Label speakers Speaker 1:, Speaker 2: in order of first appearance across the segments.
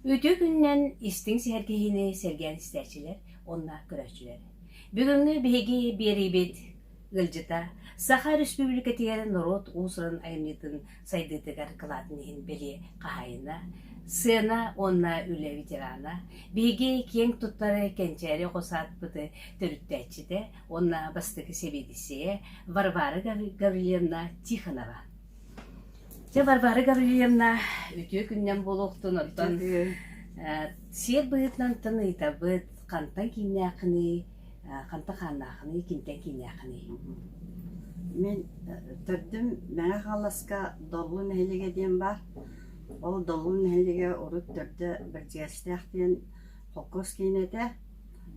Speaker 1: Ötü günden istin sergihini sergen isterçiler, onlar görevçiler. Bugünkü bihegi beribet ılcıta, Saha Respublika tiyerin Norot Uğuzların ayımnitın saydıdıgar kılatinihin beli kahayına, sığına onna üle veterana, bihegi kiyeng tutları kençeri kosat bıdı törütteçide, onna bastıkı sebedisiye, Varvara Gavrilyevna Tixanova. Varvara Gavrilyevna ötü günden boluktun ottan, сер быытынан тыныйта быт, кантан киняқыны, канта ханнақыны, кинтен киняқыны.
Speaker 2: Мен төрдім мәңі қаласқа доллы нәйліге дейін бар. Ол доллы нәйліге ұрып төрді бір жәрістіяқтен қоқос кейнеді.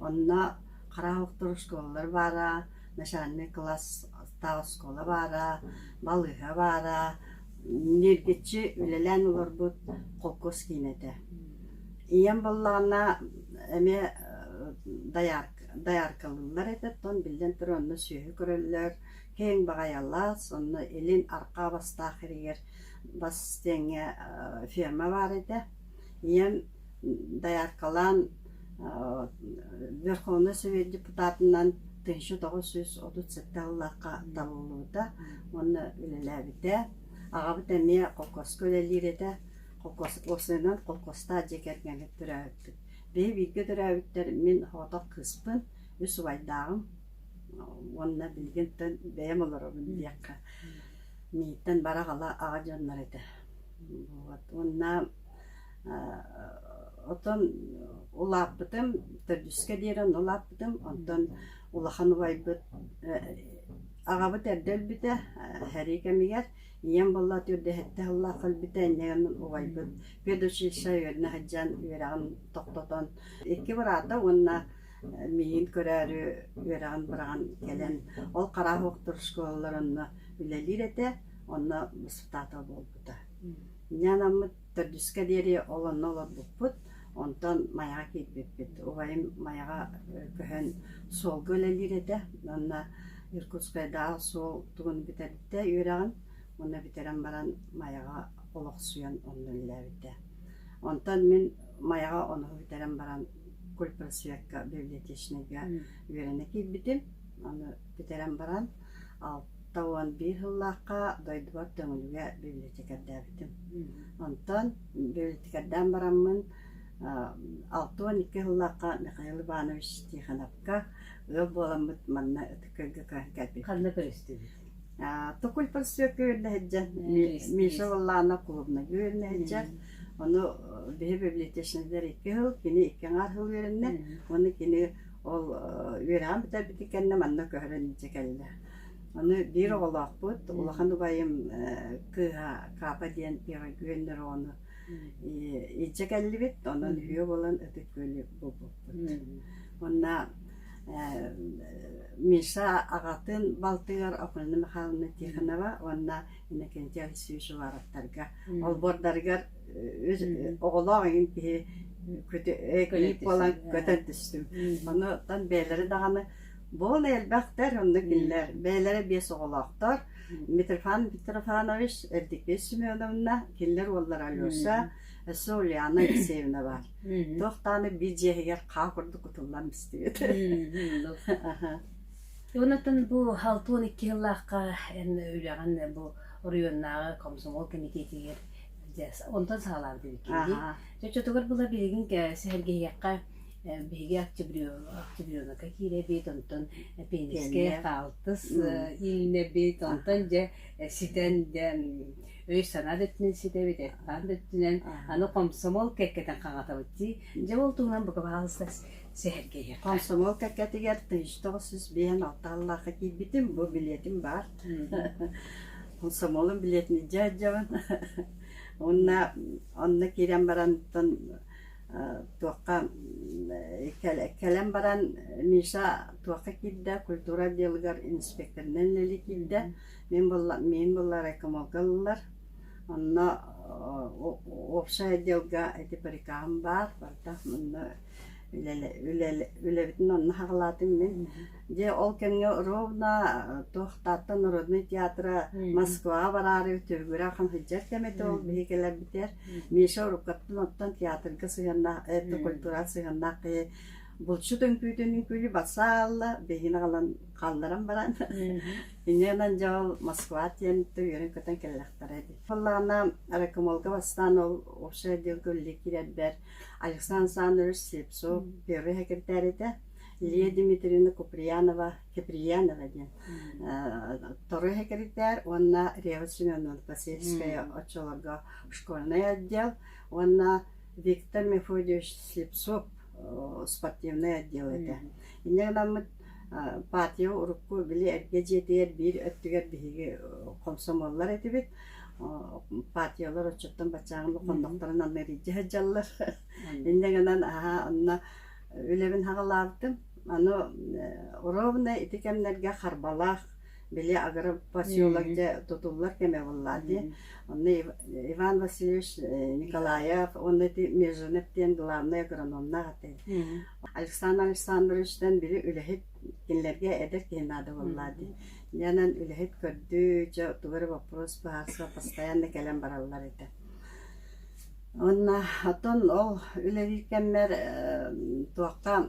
Speaker 2: Онына қара ұқтыру школалар бара, мәшәнне класс тағы школа бара, балыға бара. Нергетші үлелән олар бұд қоқос кейнеді. Иен боллағына әме даяр кылылар етет, он білден тұр онны сүйі көрілер, кең бағаялар, сонны елін арқа бастақырығыр бастеңе ферма бар еді. Иен даяр калан Верховный Совет депутатынан 1937 жыллаққа табылуыда, оны үлеләбіде, ағабы тәме қоқос көлелер еді. Осынан қоқоста жекергені түрәуіттік. Бей бейгі түрәуіттер мен хоғатақ қыспын, үс вайдағым, онына білгентін бәйім олар оғын дейаққа. Мейттен бара қала аға жанлар еді. Онына отын ұлаппытым, түрдіске дейрін ұлаппытым, онтын ұлақан ұвайбыт, ағабыт әрдел біті, әрі кәмегер, Иен болла түрде хетте Аллах кылбите эннеген угайбыт. Педучилища өрне хаджан өрагын токтотон. Эки барада онна миин көрәрү өрагын бараган келен. Ол кара хоктур школаларына билелир эте, онна мустата болбута. Нянамы төрдүскө дери олонно олор буппут, онтон маяга кийиппит. Угайым маяга көһөн сол көлелир эте. Онна Иркутскайда сол тугун битерде өрагын. Оны битерен баран маяға олық суян оны үләбіді. Онтан мен маяға оны битерен баран культурсуякка библиотечныйга үйрене кейбітім. Оны битерен баран 6-1 жыллаққа дойдуар төңіліге библиотекарда бітім. Онтан библиотекардан баранмын 6-12 жыллаққа Михаил Иванович Тихановка өл боламыт манна өтікөлгі кәрбет.
Speaker 1: Қанна көрістіңіз?
Speaker 2: Токуль парсуяк көріне хеджан, Миша Валлана клубна көріне хеджан. Оны бейі библиотечнедер 2 жыл, кені 2 жыл веріне, оны кені ол вераған бітер біті кәнне манна көрін жекәлді. Оны бір оғылақ бұд, олақан ұбайым капа дейін көрінер оны жекәлді бет, оның үйе болан өтік көлі бұл бұд. Онна Миша ағатын балтығар оқылыны Михайловна Тиханова, онна инекенте сүйші бараттарға. Ол бордарғар оғылағын көйіп болан көтен түстім. Оны тан бәйлері дағаны бол әлбәқтер, онны кіллер. Бәйлері 5 оғылақтар. Митрофанович Эрдикбей Семеновна кіллер олар алюса. Соляна Алексеевна бар. Тоқтаны бейджегер қақырды құтылан істейді.
Speaker 1: Онатын бұл 6-12 жыллаққа өйлеген бұл районнағы комсомол комитетігер онтан сағаларды бекенде. Жөтчетігір бұла береген сәргейекқа беге октябрёнaka кире бет, онтан пениске қалтыс иліне бет, онтан же ситен өй санат өттінен сите бет, әттан өттінен аны комсомол кәккетен қаңата өтті. Же ол туғынан бұғы бағалыстас сәргейекқа.
Speaker 2: Комсомол кәккетігер 1906 Аллаға кейбітім, бұл билетім бар. Комсомолын билетіні жа-жавын. Онна керен барантын туаққа кәлем баран Миша туаққа келді, культура делгар инспекторнен ләлі келді. Мен болар экомолгалылар. Онна опша делга әті парикағым бар. Бардақ мұнна үлебитин онна хагалатын мен. Же ол кемге ровно тохтаттан Народный театра Москва барары төгүрө хан хыджар кемете ол бигелер битер. Миша урукаттан оттан театрга сыянна, культура сыянна ке булчудун күйдөнүн күлү басалла бегине калан калдарам баран. Иненен жол Москва тенте йөрен көтөн келлектер эди. Фаллана рекомолга бастан ол оша дөгөлле кирәбер. Александр Александрович Слепцов первый секретарь это. Лия Дмитриевна Куприянова ден. Второй секретарь, она Рева Семеновна Пасельская, очолога школьный отдел. Он Виктор Мефодьевич Слепцов, спортивный отдел это. И нам партия урукку били эргежетер бир өттүгер биги комсомоллар этибит. Партиялар очоттон бачагын кондуктарынан мериже жаллар. Индегенен анна үлебин хагалаптым. Аны ровно итикемнерге харбалах били агар поселокте тутуллар кеме боллады. Онны Иван Васильевич Николаев, онны Меженевтен главный агрономна аты. Александр Александровичтен били үлехет кинлерге эдер кенады боллады. Янан үлехет көрдү, жа тугары вопрос баарса постоянно келем бараллар эти. Онна атон ол үлеликеммер туакка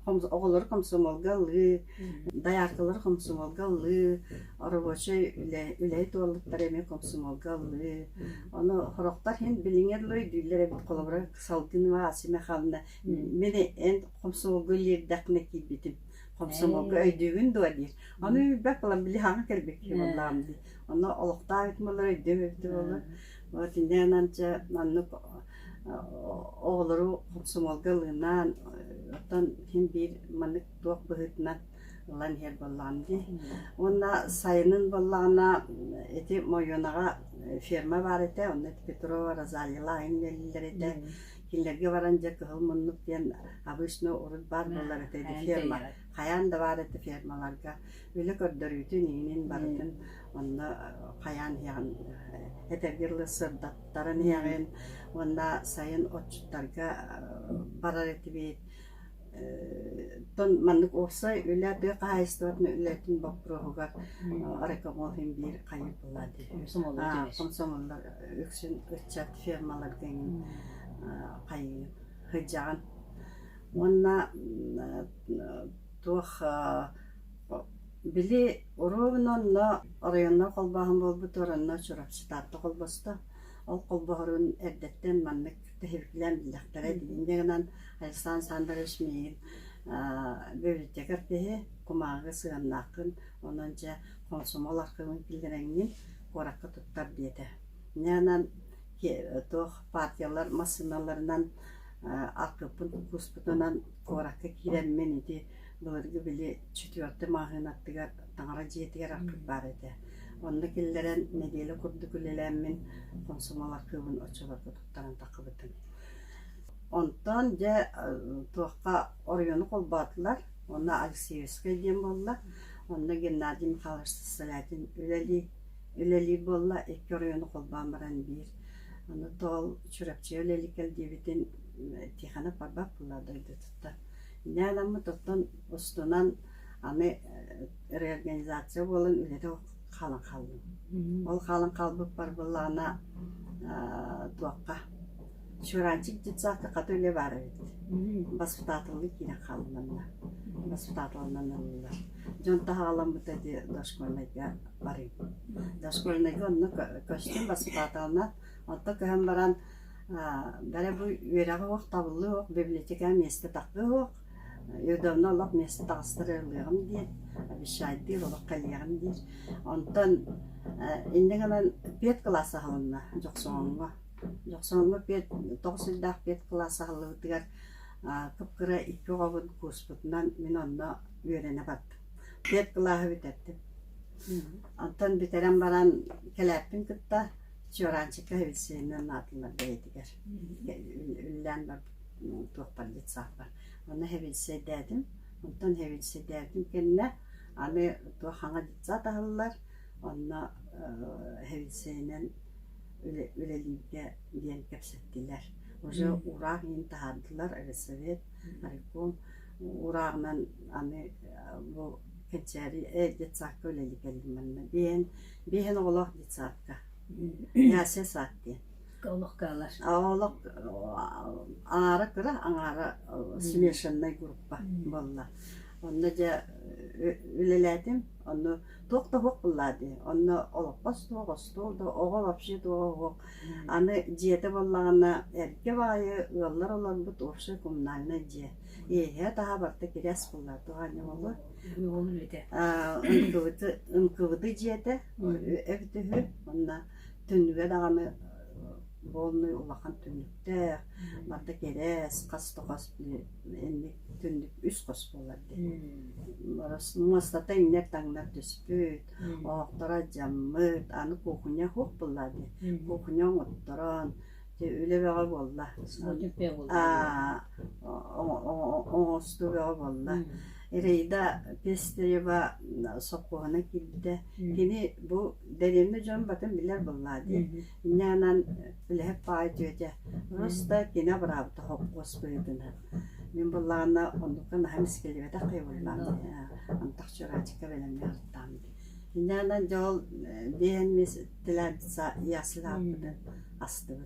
Speaker 2: оголор комсомолгалы, даяркылар комсомолгалы, рабочий үлей туалыктар эме комсомолгалы. Оны хороктар хен билиңерлой дүйлер бит колобра Салдинова Асима халына. Мене эн комсомолгалы дакне кибитим. Комсомолга өйдөгүн дуадир. Аны бакла били хаңа келбек болламды. Оны олукта айтмалар өйдөбөктү болду. Вот инденанча манны оголору комсомолгалынан оттан ким бир манны туак быгытнан лан хер болламды. Онна сайынын боллагына эти моюнага ферма бар эте, онна Петрова Розалила айнелилер эте. Кинлерге баранча кыл муннук ден обычно урут бар болар эте ферма. Каян да бар эте фермаларга. Үле көрдөрүтүн инин барын онна каян ягын этергерле сырдаттарын ягын онна сайын отчуттарга барар эте бит. Тон маннык олса үле бе кайыстырны үлетин бакпырогар рекомолхин бир кайып булады. Комсомолдар өксүн өччат фермалар деген кайып хыжаган. Онна тух били уровнонно районно колбахан болбу торонно чурапчытатты колбоста. Ол колбаһарын эрдеттен маннык тәһирклән биләхтәре дигәннән Александр Александрович мин библиотекар тәһе кумагы сыганнакын онанча комсомол аркылы билдирәңнен коракка туттар диде. Нянан тох партиялар машиналарынан акыпын куспутунан коракка кирәммен иде. Буларга биле 4 магынаттыга таңара жетигер акып бар иде. Онда киллерен неделе курду күлеләммен комсомолар кыбын очаларга туттаран такыбытын. Онтан же туакка орыйону колбатылар. Онда Алексеевская дем болла. Онда Геннадий Михайлович Салятин үлели болла. Эки орыйону колбан баран бир. Онда тол чурапчы үлели келдебитин тихана парбак булла дойду тутта. Нәламы туттан устунан аны реорганизация болын үледе қалын қалды. Ол қалын қалбып бар болағына туаққа. Шуранчик жетсаққа қатөле бар өйді. Баспытатылы кейіне қалынанна. Баспытатылынан алылар. Жонта ғалам бұтады дошкөлнайға барым. Дошкөлнайға оны көштен баспытатылынан. Онта көһен баран бәрі бұл өрәгі оқ табылы оқ, библиотека месті тақы оқ. Юдавна лап место тастырылыгым дит, обещайды лап калыгым дит. Онтан индегенен 5 класс алынна, жоксонго. Жоксонго 9 класс алыдыгар кыпкыра 2 габын курспутунан мен онда үйрөнө баттым. 5 класс битетти. Онтан битерен баран келеппин кытта чоранчыка хевсенен атылар дейтигер. Үллән бар туапар детсапар. Оны хевилсе дәдим, онтан хевилсе дәдим кенне, аны туахаңа дитса тағылар, онна хевилсенен үлелиге ден кепсеттилер. уже урак ин тахадылар совет ариком урагынан аны бу кечери детсакка өлеликелиманна биен олох детсакка ясе сатти
Speaker 1: Олохкалар.
Speaker 2: олох аңара кыра аңара смешанный группа болла онда же үлелетим онда токта хок буллады онда олоппас тогостолду ого вообще того аны жете боллагана эрке байы ыллар олорбут ошо коммунальный же таha барта киряс булла туганы болу
Speaker 1: Ол үлете.
Speaker 2: ынкыбыты жете эвтүһү онна түнүгө даганы болны улахан түнүктө барта керес кастокас энди түндүк үс кос боларды барас мустата иннер таңнар түспүт октора жаммыт аны кухня хук буллады кухня отторон үлебега болла оңостубега болла Рейда пестерева сокугана килде. Кини бу деремне жон батын билер буллады. Нянан билеп пайтыжа. Роста кина брабта хоккос быдына. Мен буллана ондукан хамис келебеда кайбуллан. Антакчурачка белем ярттам. Нянан жол бенмес тилатса яслапты асты.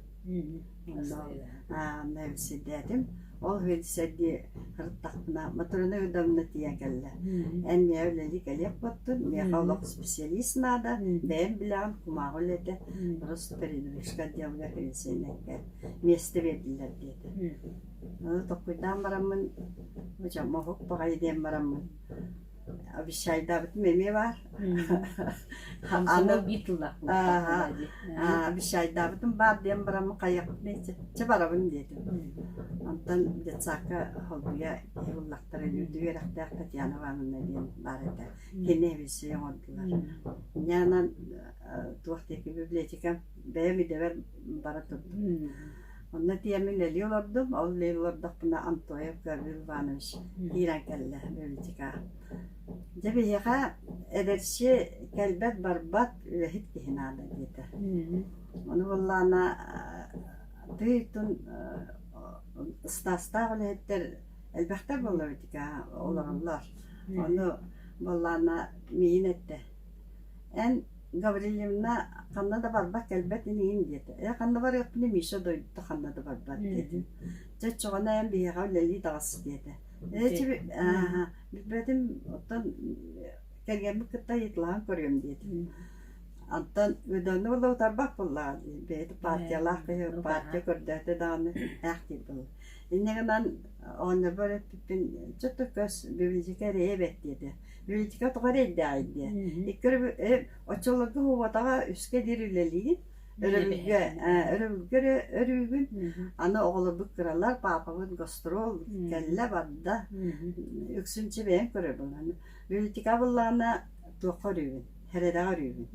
Speaker 2: Nevsi dedim. O hüdisedi hırttakına motorunu ödemne diye geldi. En mevlelik elip battın. Mevlak spesialist nada. Ben bilen kumağulete. Burası perinovişka diyavga hüdisenek. Meste verdiler dedi. Tokuydan baramın. Hocam mahuk bakay diyem baramın. Bir şeyda bütün memi var.
Speaker 1: Anı bitullah.
Speaker 2: Bir şeyda bütün bar diyem baramın kayak neyse. Çabarabın dedim. Ondan geçsaka holbuya yolaklara yürüyerek de Tatyana Van'ın diyem barada. Kene bir şey oldular. Yanan tuvaktaki bibliotekam beğenmi de ver bara tuttum. Onda diyemin eliyorlardım. O eliyorlardı buna Antoyev Gavril Vanoviç. İran kelle biblioteka. Cebi yaka ederşi kelbet barbat ülehit ki hinada dedi. Onu vallana tüytün stasta ülehitler elbette bulurduka olanlar. Onu vallana miyin etti. En Gavrilyevna kanada barbat elbet inin dedi. Kanada var yapını mişe doydu kanada barbat dedi. Çoğuna en bir yere leli dağısı dedi. Cebi benim otan kelgemi kıta yıtlan koruyorum dedi. Antan ödönü ola utarbak bulla dedi. Partiyalar kıyı partiya kurdete dağını ehti bul. İnneğinden onu böyle pipin çok köz bibliotekaya evet dedi. Bibliotekaya toğar eddi. İkkörü açılıkı huvatağa üske dirileliğin. Örügün ana oğlu bıkkıralar papamın gastrol kelle vardı. Yüksünçü beğen körü bulanı. Bibliotekaya bullana toğar örügün. Herede örügün.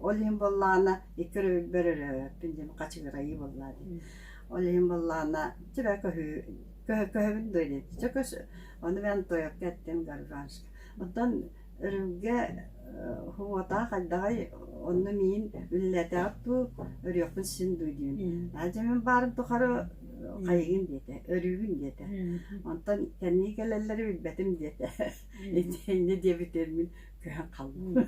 Speaker 2: Olayım bullana ikkörü börü pindim kaçı virayı bulladı. Olayım bullana tübe köhübün doydu. Çok onu ben toyak ettim garvansk. Ondan örüge huvata kadday onu min ülletatu örüyokun sin duydum. Acemin barın tokarı kayığın dedi, örügün dedi. Ondan kendi gelelleri bilbetim dedi. Ne diye bitermin köhen kaldım.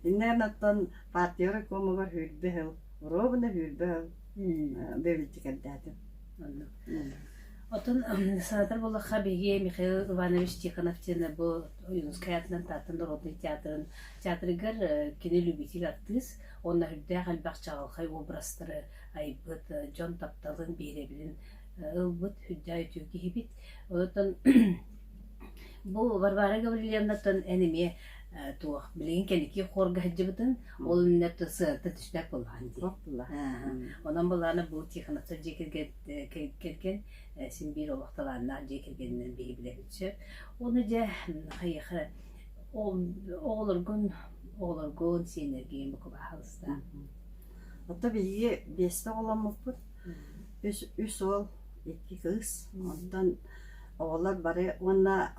Speaker 2: İnneğin ondan partiyoruk onu var hülbehel. Robuna hülbehel. Bevlitik dedim.
Speaker 1: Otun sanatör bollakka bege Mikhail Ivanoviç Tikhonov'ın bu Yunuskayat'ın tatında Rodny teatrıgar kine любитель артист. Onlar hüdde kalbak çağılkay obrazları ayıbıt, John Taptal'ın birebilin ılbıt hüdde ayıtıyorki hibit. Otun bu Varvara Gavrilyevna'nın enemi tuğ bilin kendiki korga hıcıbıtın onun net sığırtı düşmek bulağın diye. Ondan bulağına bu Tikhonov'ın gelken sin bir olaktalarına cekirgeninden biri bilebilse. Onu da hayır oğlurgun sinergiyin bu kadar halısında.
Speaker 2: Hatta bilgi beste olamak bu. Üç oğul, iki kız. Ondan oğullar bari ona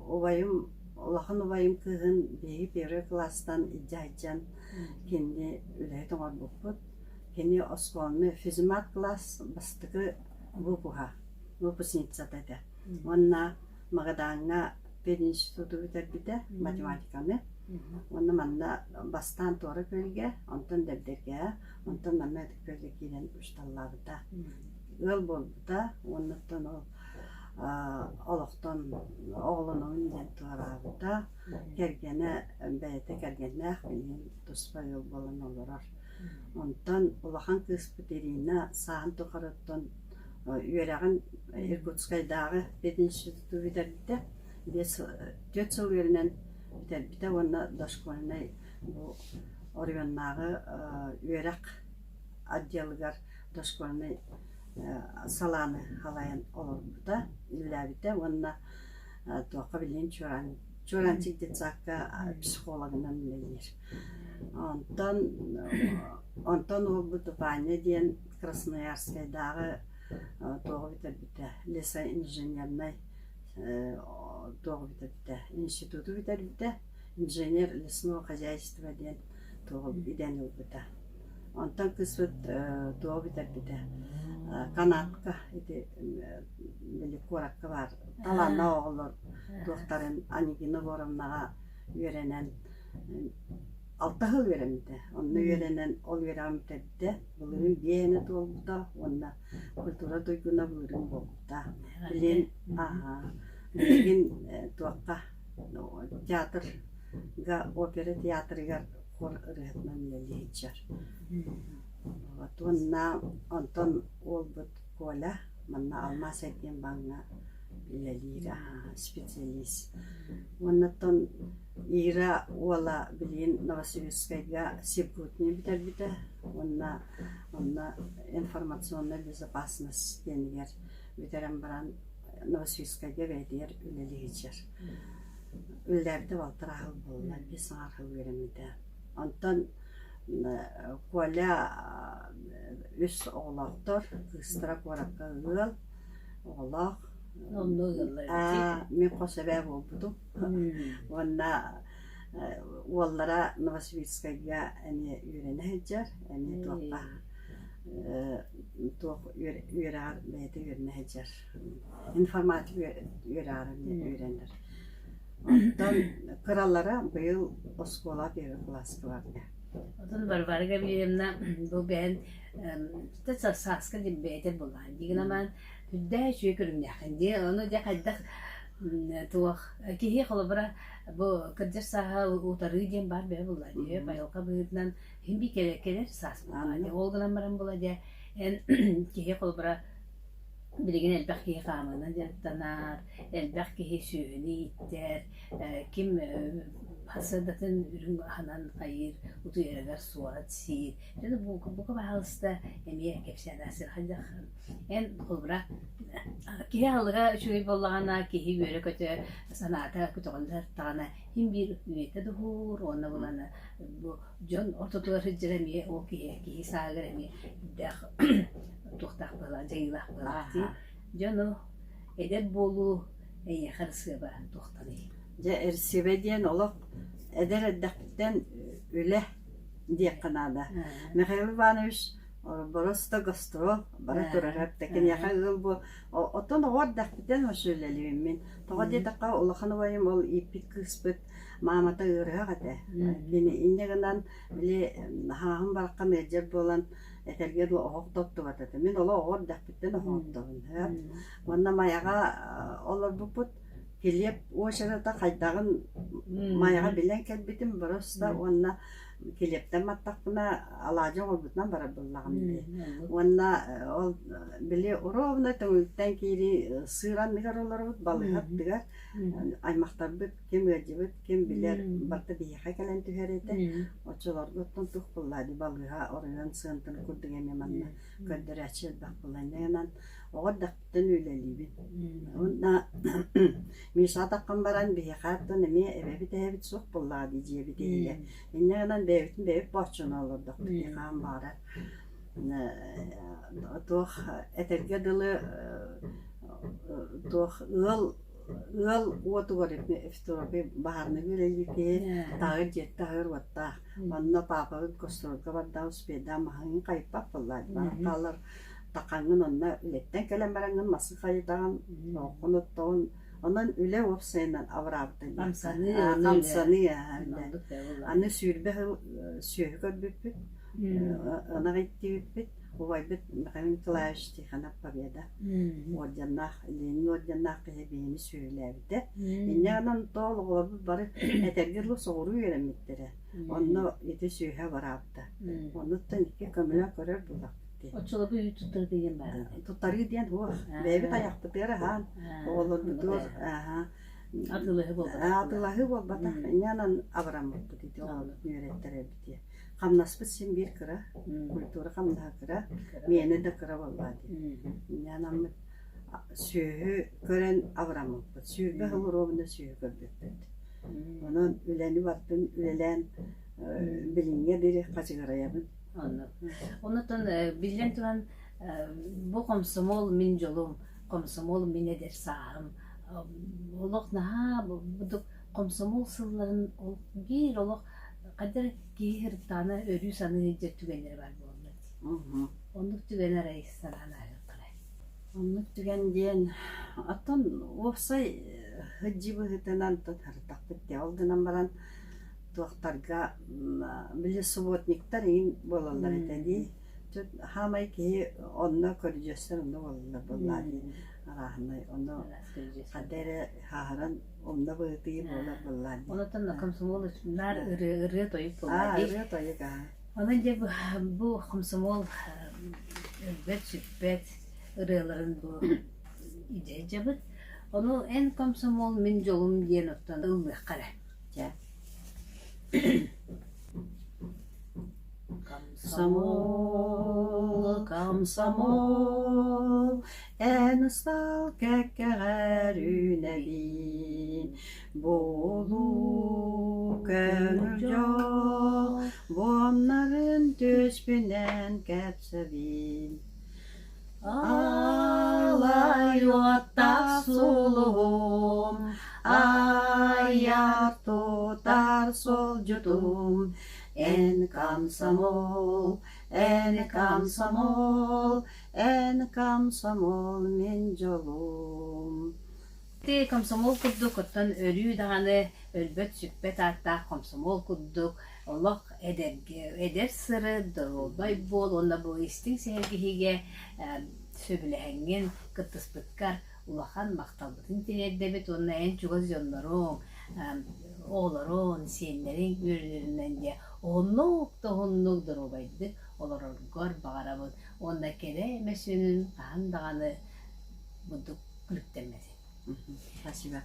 Speaker 2: obayım Allah'ın obayım kızın bir klastan icaycan kendi üleyden var bu. кені осколны физмат класс бастығы выпускница деді. Онна Магадаңа пединституту битербите математиканы. Онна манна бастан торы көлге, онтан дәбдерге, онтан манна көлге кирен ушталлабыта. Өл болбыта, оннаттан ол олықтан оғлының үнден туарабыта, кергені бәйті кергеннәқ білген тұспа өл болын олырар. Онтан улахан кыспытерина сағын тұқарыттан үйерағын Иркутскайдағы пединституту битербите. 4 жыл үйерінен битербите, онна дошкольный орионнағы үйерақ отделгар дошкольный саланы халайын олырбыта, үлләбите, онна тоққа білген чуранчик детсаққа психологынан білер. Онтан ол бұты бәне ден Красноярскайдағы тоғы битербите, леса инженерный тоғы битербите, институту битербите, инженер лесного хозяйства ден тоғы биден ұлбыта. Онтан кысыт тоғы битербите, канатқа, білі қораққа бар, таланна оғылыр, тоқтарын Анигина Боровнаға үйренен, 6 жыл үйренді. Оны үйренен ол үйренді, бұлырын бейіні толбыта, онына культура дойгуна бұлырын болбыта. Білген туаққа театрға, опера театрға қор ұрғытынан лелейчар. Онтан ол бұд коля, манна алмас әкен баңна лелейра специалист. Оннаттан Ира ола білген Новосибирскайға сепутне бітер-біті. Онна информационная безопасность денігер бітерен баран Новосибирскайға бәйдер үлелейчер. Үлләрді валтыр ағыл болына, 5 ағыл өремеді. Онтан коля үс оғылақтыр, қыстыра қораққа ұғыл, оғылақ. Мен қосабә болбудum. Онна оллара Новосибирскайға әне үйрені әджер, әне тоққа тоқ үйрәр бәйті үйрені әджер. Информатив үйрәр үйренер. Онтан қыралара бұйыл оскола бері классы барды.
Speaker 1: Ondan barbarga bilimna bu ben tsa saska di bete bulan. Digna man tüdde şüye körümnäkin diye onu da kaddak tuğ ki xolbara bu kırcır saha utarı diyen bar be bulan diye bayılqa buyurdan hem bir kere sas bulan. Olgalan baran bulan diye en ki xolbara bilgin elbaq ki qamına tanar elbaq ki şüyni iter kim hasadatın ürün hanan qayır utu yeragar suat sir. Jadi bu kabalsta emiye kepşenasir hajda. En xubra ki halga şöyle bollana ki böyle kötü sanata kötü onlar tane hem bir üyete duhur ona bulana bu John ortadoğu hicremiye o ki sagremiye da toxtaq bala jeylah bala ti. John edeb bolu ey xarsı ba toxtani.
Speaker 2: Ja ersibediyen olaq eder eddaqten üle diye kanada. Mikhail Ivanoviç Borosta gastrol bara turarap tekin yaxal bu oton ordaqten o söyleliyim men. Toğadi taqa ulaqan vayım ol ipik kıspıt mamata ırığa gade. Beni inneganan bile hağım barqa mecab bolan eterge do oq toptu batata. Men ola ordaqten oq topun. Onda mayaga olur bu put Келеп, ошарата қайдағын маяға білен кәлбетім бұрыста, онына келептен маттақпына алажын олбытынан бара бұллағын бі. Онына ол біле ұровына төңілттен кейді сыран мигар олар бұд, балығат дығар, аймақтар бұд, кем өді бұд, кем білер барты бейіға кәлен түхер еді. Очылар бұттан тұқ бұллады, балыға орыған сығынтын күрдің еме манна көндір әчел бақ бұлайнығынан. Оғырдақтын өлелейбін. Онна миша таққан баран бейқаттын әме әбәбіт әбіт сұқ бұллады жебіт ейлі. Еннеғынан бәйбіт бақчын олырдық бейқан бары. Тоқ әтерге дылы тоқ ұл ыл уотугор эфтороби баһарны билеги тагыр жет тагыр ватта онно папа костурга бадда успеда маһын кайпап буллар баралар такаңын онна үлеттен келен бараңын масы кайдаган окунуттон онан үле опсайнан аврабды
Speaker 1: Камсаны
Speaker 2: аны сүйрбе сүйгөр бүппүт ана гиттибит Увайбет Михаил Николаевич Тихонов Победа. Орденнах, Ленин орденнах бейни сөйләбиде. Иннәнән толгы бары этергерлу соғыру ереметтері. Онны ете сөйһә барапты. Онны тәнке көмөлә көрөр булак.
Speaker 1: Очолобу үй туттар деген бар.
Speaker 2: Туттары диен хуа. Бәйбе таяқты бері хан. Олар бүтөр.
Speaker 1: Атылығы болды.
Speaker 2: Атылығы болды. Иннәнән абрамықты дейді. Олар үйреттері бите. Камнаспы сен бир кыра, культура камна кыра, мені де кыра болбады. Янам сүйі көрен аврамыппы. Сүйгі хылыровында сүйі көрбеппет. Onun üleni battın, ülelen bilinge biri kaçıgarayabın.
Speaker 1: Ondan bilen turan bu komsomol min jolum, komsomol min eder sağım. Oluk naha bu komsomol sılların bir oluk kadar gihir tane örü sanı hicret tügenleri var bu onlar. Onluk tügener ayıstan anayaklar.
Speaker 2: Onluk tügen diyen atan ofsay hıccı hıtanan tatartak bitti. Aldınan baran tuaktarga bile subotniktar in bolalar etedi. Hamay ki onna körücüsler onda bolalar bolalar. Arahanay onu kadere haharan onda bıhtıyı bolalar.
Speaker 1: Ondan da komsomol nar ırı toyup bolalar.
Speaker 2: Irı toyup ha.
Speaker 1: Ondan da bu komsomol bet ırıların bu icabı. Onu en komsomol min jolum diyen ottan ıllı kara.
Speaker 2: Ya.
Speaker 1: Komsomol,
Speaker 2: komsomol, en stal kekker unevin, bolu gönül yok, onların düzbünen kepsevin. Alay otta suluğum, ayar tutar sol judum. En komsomol, min jolum.
Speaker 1: Te komsomol kudduk ottan örü dağını ölbet sübbet artta komsomol kudduk. Allah eder sırı dolbay bol onda bu istin sevgihige söbülehengen kıtıs bıtkar ulahan maktalbıtın tinerdebet onna en çugaz yonlarım oğların, senlerin ürünlerinden de onluktur obaydı. Olar gör bağırabın. Onda kere mesünün kahan dağını bulduk gülüktenmedi.
Speaker 2: Спасибо.